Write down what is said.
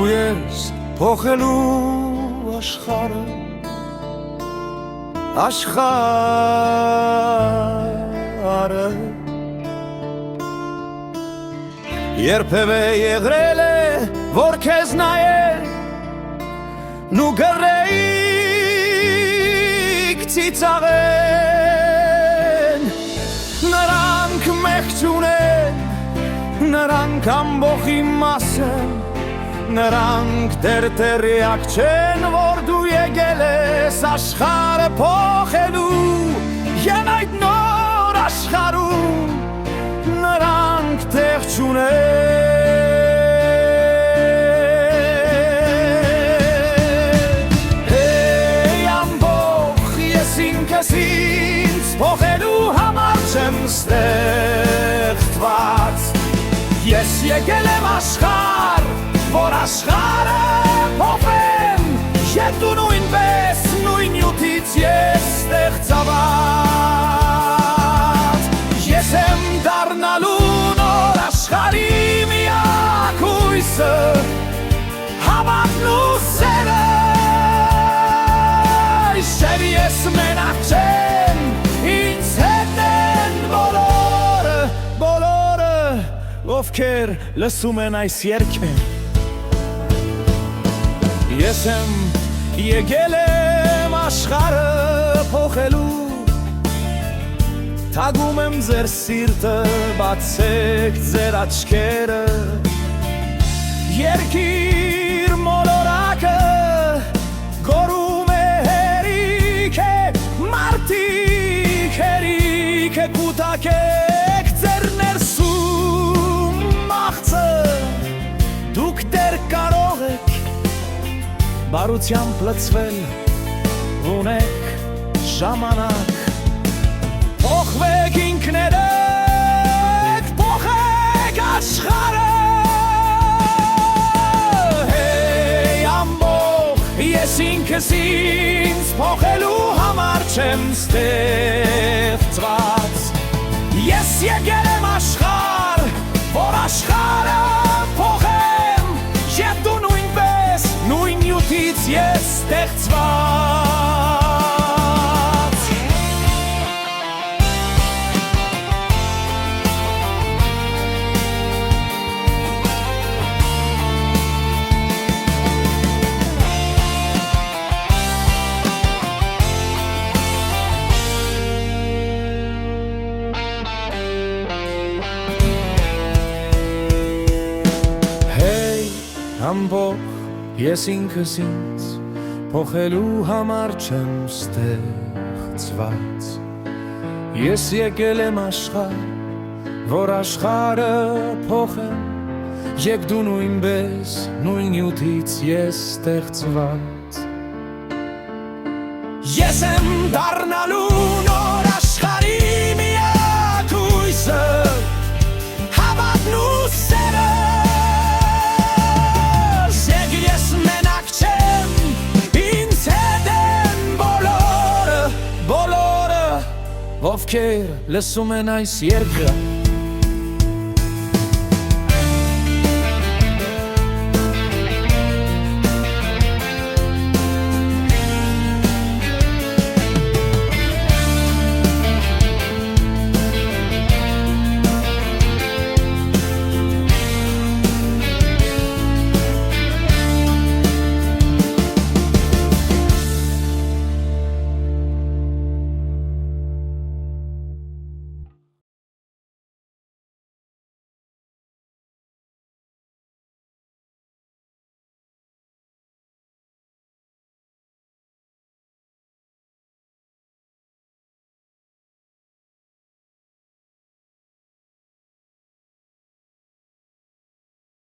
Դու ես փոխելու աշխարհը աշխարհը երբևէ եղրել է որ քեզ նայեն ու գրեիք ծիծաղեն նրանք մեղք չունեն նրանք ամբողջի մաս են նրանք դեռ տեղյակ չեն որ դու եկել ես աշխարհը փոխելու և այդ նոր աշխարհում նրանք տեղ չունեն Հեյ ամբողջ ես ինքս ինձ փոխելու համար չեմ ստեղծված Ես եկել եմ աշխարհ որ աշխարհը փոխեմ Եվ դու նույնպես նույն նյութից ես ստեղծված Ես եմ դառնալու նոր աշխարհի միակ հույսը Հավատն ու սերը Շեր ես մենակ չեմ ինձ հետ են բոլորը Ովքեր լսում են այս երգը Ես եմ եկել եմ աշխարհը փոխելու Թագում եմ ձեր սիրտը բացեք ձեր աչքերը Երկիր մոլորակը գորում է հերիք է մարդիկ հերիք է կուտակեք ձեր ներսում մաղձը Դուք դեռ կարող եք Բարությամբ լցվել ունեք ժամանակ Փոխվեք ինքներդ, փոխեք աշխարհը Հեյ ամբողջ ես ինքս ինձ փոխելու համար չեմ ստեղծված Ես եկել եմ աշխարհ, որ աշխարհը փոխեմ Եվ դու նույնպես նույն նյութից ես ստեղծված Հեյ ամբողջ Ես ինքս ինձ փոխելու համար չեմ ստեղծված Ես եկել եմ աշխարհ, որ աշխարհը փոխեմ Եվ դու նույնպես նույն նյութից ես ստեղծված Ես եմ դառնալու նոր աշխարհի միակ հույսը Հավատն ու սերը Ովքեր լսում են այս երգը